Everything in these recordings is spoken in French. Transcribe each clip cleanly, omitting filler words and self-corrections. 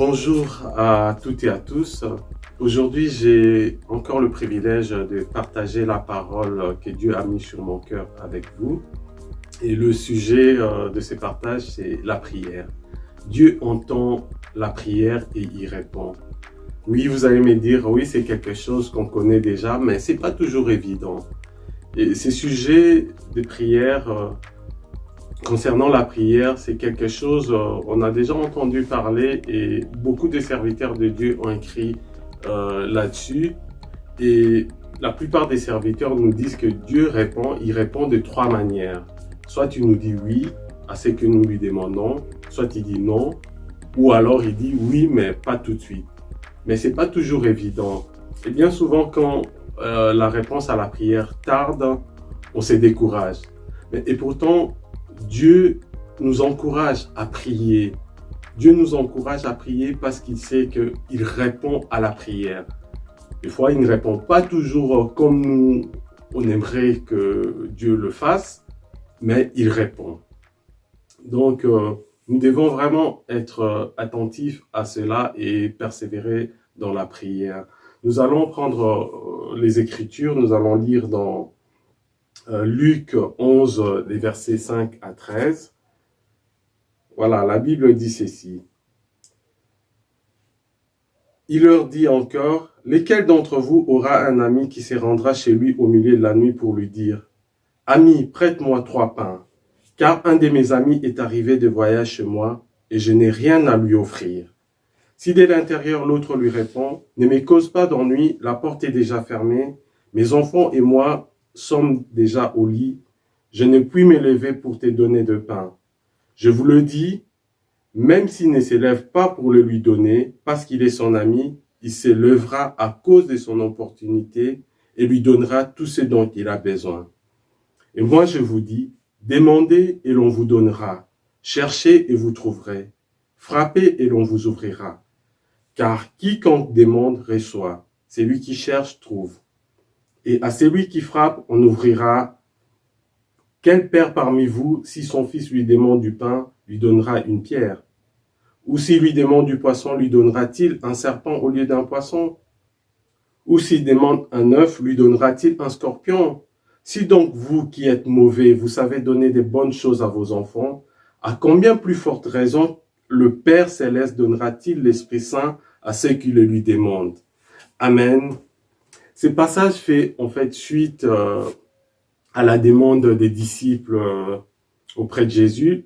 Bonjour à toutes et à tous. Aujourd'hui, j'ai encore le privilège de partager la parole que Dieu a mis sur mon cœur avec vous. Et le sujet de ce partage, c'est la prière. Dieu entend la prière et y répond. Oui, vous allez me dire, oui, c'est quelque chose qu'on connaît déjà, mais c'est pas toujours évident. Et ces sujets de prière, concernant la prière, c'est quelque chose, on a déjà entendu parler et beaucoup de serviteurs de Dieu ont écrit là-dessus. Et la plupart des serviteurs nous disent que Dieu répond, il répond de trois manières. Soit il nous dit oui à ce que nous lui demandons, soit il dit non, ou alors il dit oui, mais pas tout de suite. Mais c'est pas toujours évident. Et bien souvent, quand la réponse à la prière tarde, on se décourage. Et pourtant, Dieu nous encourage à prier. Dieu nous encourage à prier parce qu'il sait qu'il répond à la prière. Des fois, il ne répond pas toujours comme nous, on aimerait que Dieu le fasse, mais il répond. Donc, nous devons vraiment être attentifs à cela et persévérer dans la prière. Nous allons prendre les Écritures, nous allons lire dans Luc 11, les versets 5 à 13. Voilà, la Bible dit ceci. Il leur dit encore, « Lesquels d'entre vous aura un ami qui se rendra chez lui au milieu de la nuit pour lui dire, « Ami, prête-moi 3 pains, car un de mes amis est arrivé de voyage chez moi et je n'ai rien à lui offrir. » Si dès l'intérieur l'autre lui répond, « Ne me cause pas d'ennui, la porte est déjà fermée, mes enfants et moi sommes déjà au lit, je ne puis me lever pour te donner de pain. Je vous le dis, même s'il ne se lève pas pour le lui donner, parce qu'il est son ami, il se lèvera à cause de son opportunité et lui donnera tout ce dont il a besoin. Et moi je vous dis, demandez et l'on vous donnera, cherchez et vous trouverez, frappez et l'on vous ouvrira. Car quiconque demande reçoit, celui qui cherche trouve. Et à celui qui frappe, on ouvrira. Quel père parmi vous, si son fils lui demande du pain, lui donnera une pierre? Ou s'il lui demande du poisson, lui donnera-t-il un serpent au lieu d'un poisson? Ou s'il demande un œuf, lui donnera-t-il un scorpion? Si donc vous qui êtes mauvais, vous savez donner des bonnes choses à vos enfants, à combien plus forte raison le Père Céleste donnera-t-il l'Esprit Saint à ceux qui le lui demandent? Amen. Ce passage fait en fait suite à la demande des disciples auprès de Jésus.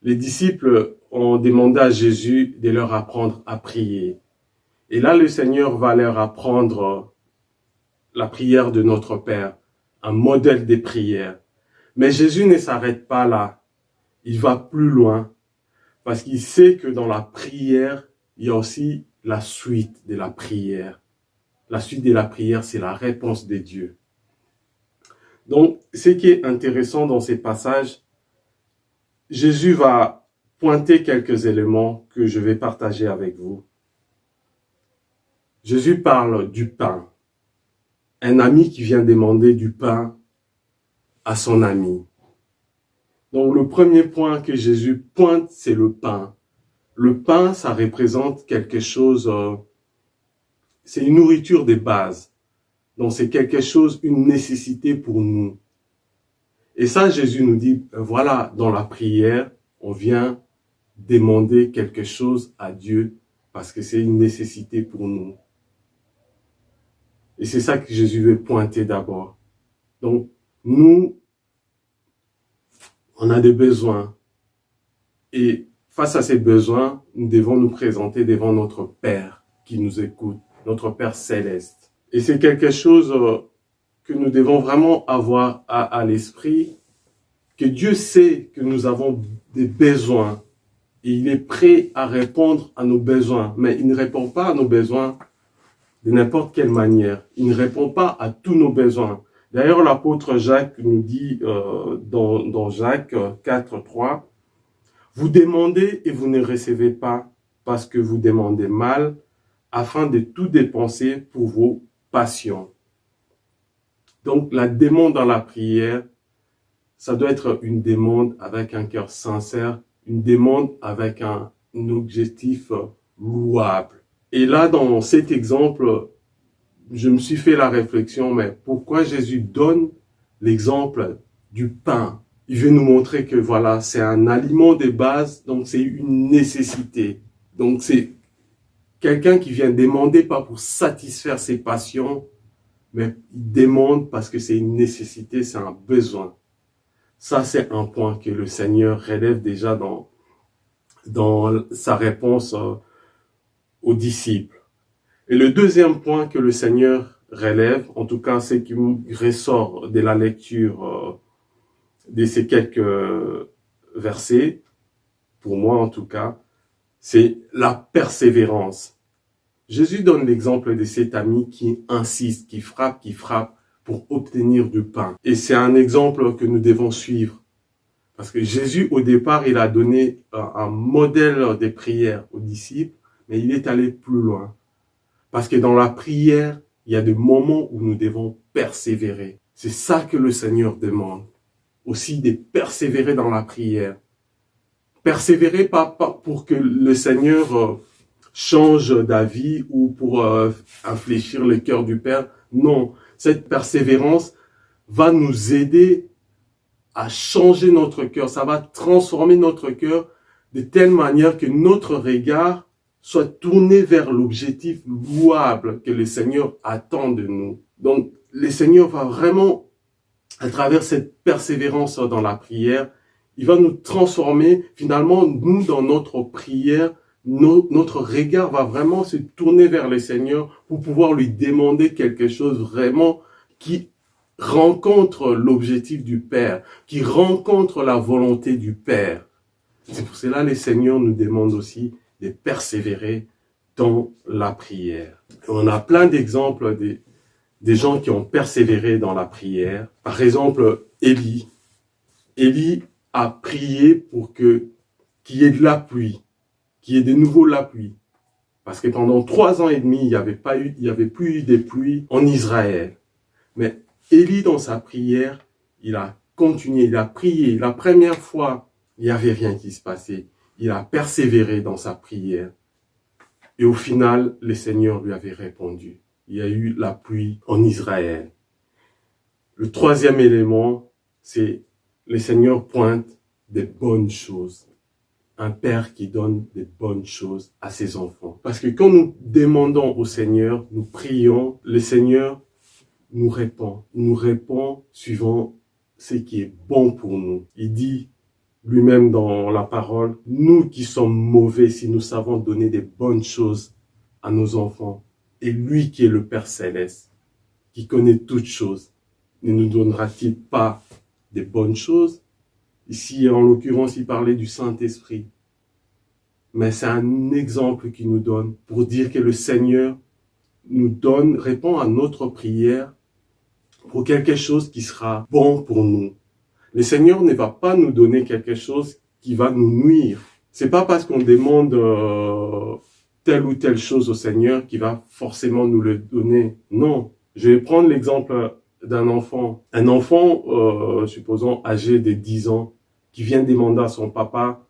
Les disciples ont demandé à Jésus de leur apprendre à prier. Et là, le Seigneur va leur apprendre la prière de notre Père, un modèle de prière. Mais Jésus ne s'arrête pas là. Il va plus loin parce qu'il sait que dans la prière, il y a aussi la suite de la prière. La suite de la prière, c'est la réponse de Dieu. Donc, ce qui est intéressant dans ces passages, Jésus va pointer quelques éléments que je vais partager avec vous. Jésus parle du pain. Un ami qui vient demander du pain à son ami. Donc, le premier point que Jésus pointe, c'est le pain. Le pain, ça représente quelque chose, c'est une nourriture de base. Donc, c'est quelque chose, une nécessité pour nous. Et ça, Jésus nous dit, voilà, dans la prière, on vient demander quelque chose à Dieu parce que c'est une nécessité pour nous. Et c'est ça que Jésus veut pointer d'abord. Donc, nous, on a des besoins. Et face à ces besoins, nous devons nous présenter devant notre Père qui nous écoute, notre Père céleste. Et c'est quelque chose que nous devons vraiment avoir à l'esprit, que Dieu sait que nous avons des besoins et il est prêt à répondre à nos besoins. Mais il ne répond pas à nos besoins de n'importe quelle manière. Il ne répond pas à tous nos besoins. D'ailleurs, l'apôtre Jacques nous dit dans Jacques 4, 3, « Vous demandez et vous ne recevez pas parce que vous demandez mal, afin de tout dépenser pour vos passions. » Donc, la demande dans la prière, ça doit être une demande avec un cœur sincère, une demande avec un objectif louable. Et là, dans cet exemple, je me suis fait la réflexion, mais pourquoi Jésus donne l'exemple du pain? Il veut nous montrer que voilà, c'est un aliment de base, donc c'est une nécessité. Donc c'est quelqu'un qui vient demander pas pour satisfaire ses passions, mais il demande parce que c'est une nécessité, c'est un besoin. Ça, c'est un point que le Seigneur relève déjà dans sa réponse aux disciples. Et le deuxième point que le Seigneur relève, en tout cas, c'est qui ressort de la lecture de ces quelques versets, pour moi en tout cas, c'est la persévérance. Jésus donne l'exemple de cet ami qui insiste, qui frappe pour obtenir du pain. Et c'est un exemple que nous devons suivre. Parce que Jésus, au départ, il a donné un modèle de prière aux disciples, mais il est allé plus loin. Parce que dans la prière, il y a des moments où nous devons persévérer. C'est ça que le Seigneur demande. Aussi de persévérer dans la prière. Persévérer pas pour que le Seigneur change d'avis ou pour infléchir le cœur du Père. Non, cette persévérance va nous aider à changer notre cœur. Ça va transformer notre cœur de telle manière que notre regard soit tourné vers l'objectif louable que le Seigneur attend de nous. Donc, le Seigneur va vraiment, à travers cette persévérance dans la prière, il va nous transformer. Finalement, nous, dans notre prière, notre regard va vraiment se tourner vers le Seigneur pour pouvoir lui demander quelque chose vraiment qui rencontre l'objectif du Père, qui rencontre la volonté du Père. C'est pour cela que le Seigneur nous demande aussi de persévérer dans la prière. Et on a plein d'exemples des gens qui ont persévéré dans la prière. Par exemple, Élie. Élie a prié pour qu'il y ait de la pluie, qu'il y ait de nouveau la pluie. Parce que pendant 3 ans et demi, il n'y avait plus eu de pluie en Israël. Mais Élie, dans sa prière, il a continué, il a prié. La première fois, il n'y avait rien qui se passait. Il a persévéré dans sa prière. Et au final, le Seigneur lui avait répondu. Il y a eu la pluie en Israël. Le troisième élément, c'est le Seigneur pointe des bonnes choses. Un père qui donne des bonnes choses à ses enfants. Parce que quand nous demandons au Seigneur, nous prions, le Seigneur nous répond. Il nous répond suivant ce qui est bon pour nous. Il dit lui-même dans la parole, nous qui sommes mauvais, si nous savons donner des bonnes choses à nos enfants, et lui qui est le Père Céleste, qui connaît toutes choses, ne nous donnera-t-il pas des bonnes choses? Ici, en l'occurrence, il parlait du Saint-Esprit. Mais c'est un exemple qu'il nous donne pour dire que le Seigneur répond à notre prière pour quelque chose qui sera bon pour nous. Le Seigneur ne va pas nous donner quelque chose qui va nous nuire. C'est pas parce qu'on demande telle ou telle chose au Seigneur qu'il va forcément nous le donner. Non. Je vais prendre l'exemple d'un enfant. Un enfant, supposons âgé de 10 ans, qui vient demander à son papa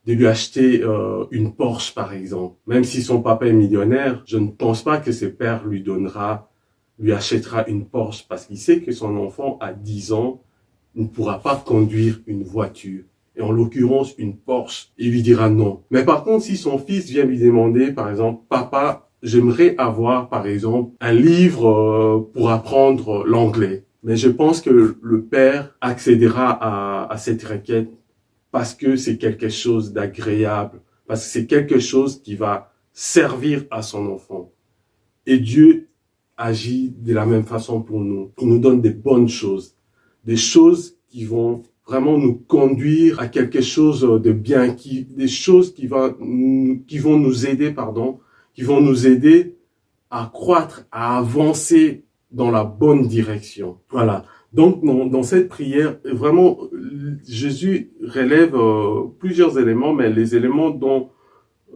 de lui acheter une Porsche, par exemple. Même si son papa est millionnaire, je ne pense pas que ses pères lui achètera une Porsche parce qu'il sait que son enfant à 10 ans ne pourra pas conduire une voiture. Et en l'occurrence, une Porsche. Il lui dira non. Mais par contre, si son fils vient lui demander, par exemple, papa, j'aimerais avoir, par exemple, un livre pour apprendre l'anglais. Mais je pense que le père accédera à cette requête parce que c'est quelque chose d'agréable, parce que c'est quelque chose qui va servir à son enfant. Et Dieu agit de la même façon pour nous. Il nous donne des bonnes choses, des choses qui vont vraiment nous conduire à quelque chose de bien, des choses qui vont nous aider, qui vont nous aider à croître, à avancer dans la bonne direction. Voilà. Donc, dans cette prière, vraiment, Jésus relève plusieurs éléments, mais les éléments dont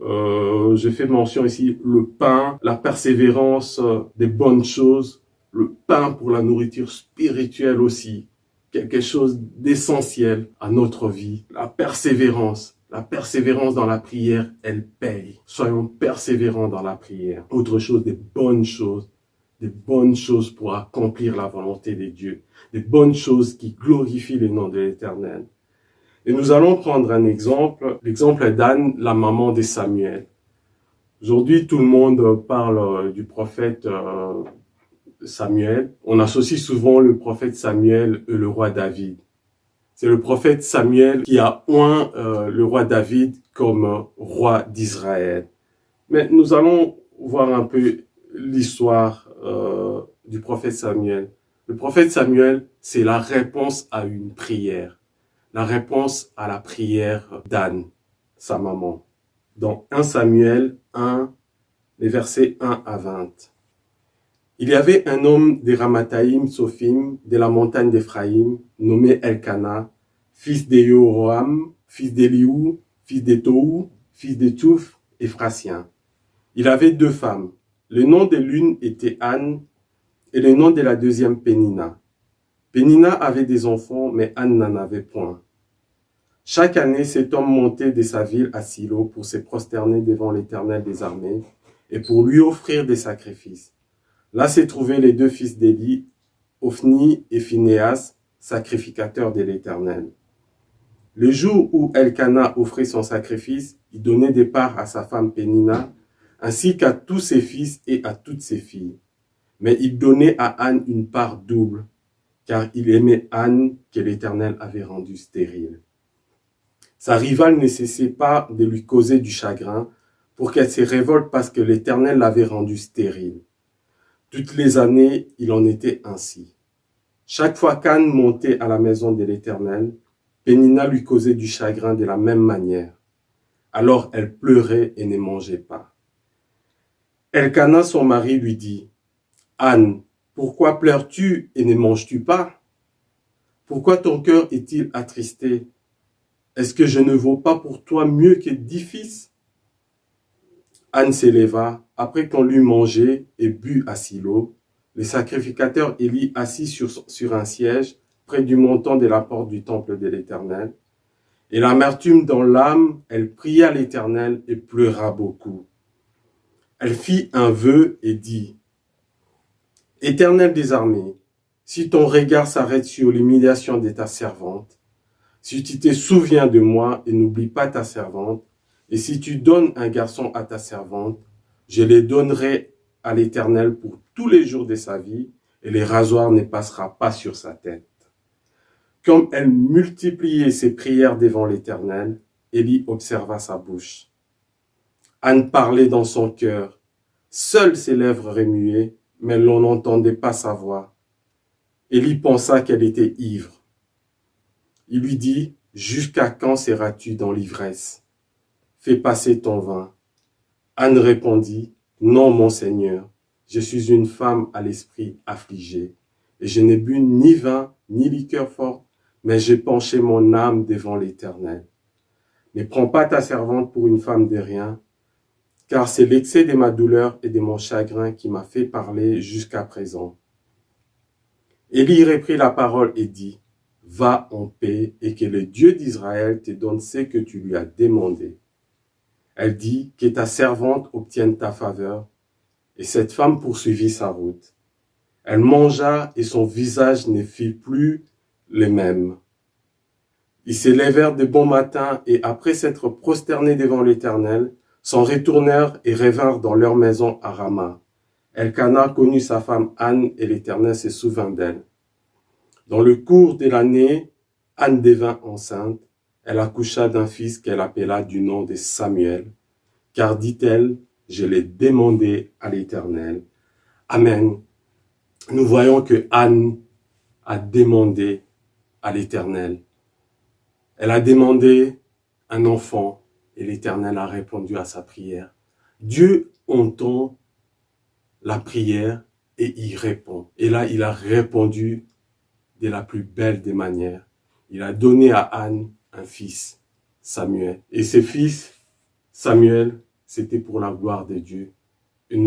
je fais mention ici, le pain, la persévérance des bonnes choses, le pain pour la nourriture spirituelle aussi, quelque chose d'essentiel à notre vie, la persévérance. La persévérance dans la prière, elle paye. Soyons persévérants dans la prière. Autre chose, des bonnes choses pour accomplir la volonté de Dieu, des bonnes choses qui glorifient le nom de l'Éternel. Et nous allons prendre un exemple, l'exemple d'Anne, la maman de Samuel. Aujourd'hui, tout le monde parle du prophète Samuel. On associe souvent le prophète Samuel et le roi David. C'est le prophète Samuel qui a oint le roi David comme roi d'Israël. Mais nous allons voir un peu l'histoire du prophète Samuel. Le prophète Samuel, c'est la réponse à une prière. La réponse à la prière d'Anne, sa maman. Dans 1 Samuel 1, les versets 1 à 20. Il y avait un homme des Ramathaïm Sophim, de la montagne d'Éphraïm, nommé Elkana, fils de Yehoram, fils d'Eliou, fils de Tohu, fils de Touf, Éphrasien. Il avait 2 femmes. Le nom de l'une était Anne et le nom de la deuxième Pénina. Pénina avait des enfants, mais Anne n'en avait point. Chaque année, cet homme montait de sa ville à Silo pour se prosterner devant l'Éternel des armées et pour lui offrir des sacrifices. Là se trouvaient les 2 fils d'Éli, Ophni et Phinéas, sacrificateurs de l'Éternel. Le jour où Elkana offrait son sacrifice, il donnait des parts à sa femme Pénina, ainsi qu'à tous ses fils et à toutes ses filles. Mais il donnait à Anne une part double, car il aimait Anne que l'Éternel avait rendue stérile. Sa rivale ne cessait pas de lui causer du chagrin pour qu'elle se révolte parce que l'Éternel l'avait rendue stérile. Toutes les années, il en était ainsi. Chaque fois qu'Anne montait à la maison de l'Éternel, Pénina lui causait du chagrin de la même manière. Alors elle pleurait et ne mangeait pas. Elkana, son mari, lui dit, « Anne, pourquoi pleures-tu et ne manges-tu pas? Pourquoi ton cœur est-il attristé? Est-ce que je ne vaux pas pour toi mieux que 10 fils? » Anne s'éleva, après qu'on l'eut mangé et bu à Silo. Le sacrificateur Élie assis sur un siège près du montant de la porte du temple de l'Éternel. Et l'amertume dans l'âme, elle pria l'Éternel et pleura beaucoup. Elle fit un vœu et dit, « Éternel des armées, si ton regard s'arrête sur l'humiliation de ta servante, si tu te souviens de moi et n'oublie pas ta servante, et si tu donnes un garçon à ta servante, je le donnerai à l'Éternel pour tous les jours de sa vie, et le rasoir ne passera pas sur sa tête. » Comme elle multipliait ses prières devant l'Éternel, Élie observa sa bouche. Anne parlait dans son cœur. Seules ses lèvres remuaient, mais l'on n'entendait pas sa voix. Élie pensa qu'elle était ivre. Il lui dit, « Jusqu'à quand seras-tu dans l'ivresse? Fais passer ton vin. » Anne répondit, « Non, mon Seigneur, je suis une femme à l'esprit affligé, et je n'ai bu ni vin, ni liqueur forte, mais j'ai penché mon âme devant l'Éternel. Ne prends pas ta servante pour une femme de rien, car c'est l'excès de ma douleur et de mon chagrin qui m'a fait parler jusqu'à présent. » Élie reprit la parole et dit, « Va en paix et que le Dieu d'Israël te donne ce que tu lui as demandé. » Elle dit, « Que ta servante obtienne ta faveur. » Et cette femme poursuivit sa route. Elle mangea et son visage ne fit plus le même. Ils se levèrent de bon matin et après s'être prosternés devant l'Éternel, s'en retournèrent et revinrent dans leur maison à Rama. Elkana connut sa femme Anne et l'Éternel se souvint d'elle. Dans le cours de l'année, Anne devint enceinte. Elle accoucha d'un fils qu'elle appela du nom de Samuel, car dit-elle, je l'ai demandé à l'Éternel. Amen. Nous voyons que Anne a demandé à l'Éternel. Elle a demandé un enfant et l'Éternel a répondu à sa prière. Dieu entend la prière et il répond. Et là, il a répondu de la plus belle des manières. Il a donné à Anne un fils, Samuel. Et ce fils, Samuel, c'était pour la gloire de Dieu. Et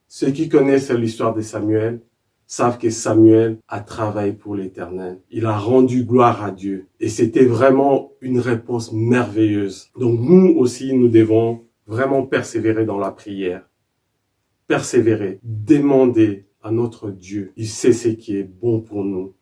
ceux qui connaissent l'histoire de Samuel savent que Samuel a travaillé pour l'Éternel. Il a rendu gloire à Dieu. Et c'était vraiment une réponse merveilleuse. Donc nous aussi, nous devons vraiment persévérer dans la prière. Persévérer, demander à notre Dieu. Il sait ce qui est bon pour nous.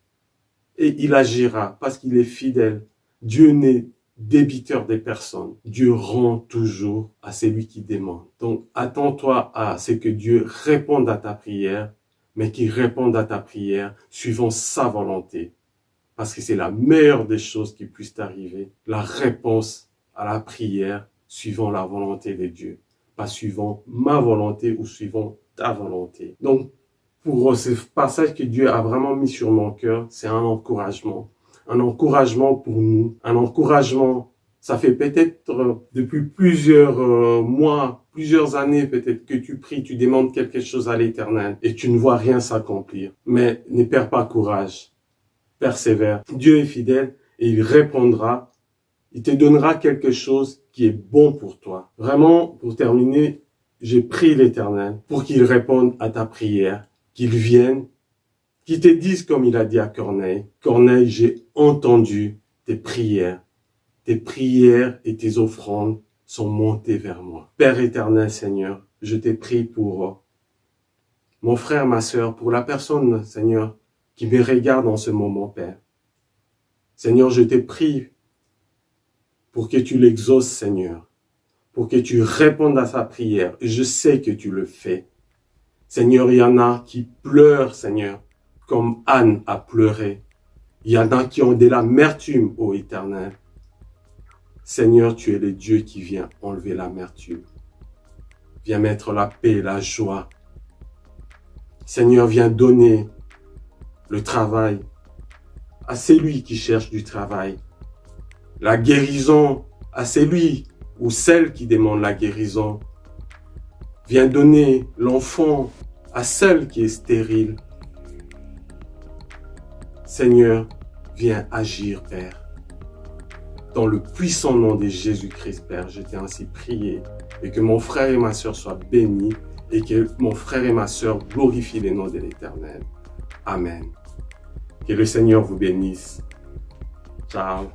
Et il agira parce qu'il est fidèle. Dieu n'est débiteur des personnes. Dieu rend toujours à celui qui demande. Donc, attends-toi à ce que Dieu réponde à ta prière, mais qu'il réponde à ta prière suivant sa volonté. Parce que c'est la meilleure des choses qui puisse t'arriver. La réponse à la prière suivant la volonté de Dieu. Pas suivant ma volonté ou suivant ta volonté. Donc, pour ce passage que Dieu a vraiment mis sur mon cœur, c'est un encouragement. Un encouragement pour nous. Un encouragement, ça fait peut-être depuis plusieurs mois, plusieurs années peut-être que tu pries, tu demandes quelque chose à l'Éternel et tu ne vois rien s'accomplir. Mais ne perds pas courage. Persévère. Dieu est fidèle et il répondra. Il te donnera quelque chose qui est bon pour toi. Vraiment, pour terminer, j'ai prié l'Éternel pour qu'il réponde à ta prière, qu'il vienne, qu'il te dise comme il a dit à Corneille. Corneille, j'ai entendu tes prières. Tes prières et tes offrandes sont montées vers moi. Père éternel, Seigneur, je te prie pour mon frère, ma sœur, pour la personne, Seigneur, qui me regarde en ce moment, Père. Seigneur, je te prie pour que tu l'exauces, Seigneur, pour que tu répondes à sa prière. Et je sais que tu le fais. Seigneur, il y en a qui pleurent, Seigneur, comme Anne a pleuré. Il y en a qui ont de l'amertume, ô Éternel. Seigneur, tu es le Dieu qui vient enlever l'amertume. Viens mettre la paix, la joie. Seigneur, viens donner le travail à celui qui cherche du travail. La guérison à celui ou celle qui demande la guérison. Viens donner l'enfant à celle qui est stérile. Seigneur, viens agir, Père. Dans le puissant nom de Jésus-Christ, Père, je t'ai ainsi prié et que mon frère et ma sœur soient bénis et que mon frère et ma sœur glorifient le nom de l'Éternel. Amen. Que le Seigneur vous bénisse. Ciao.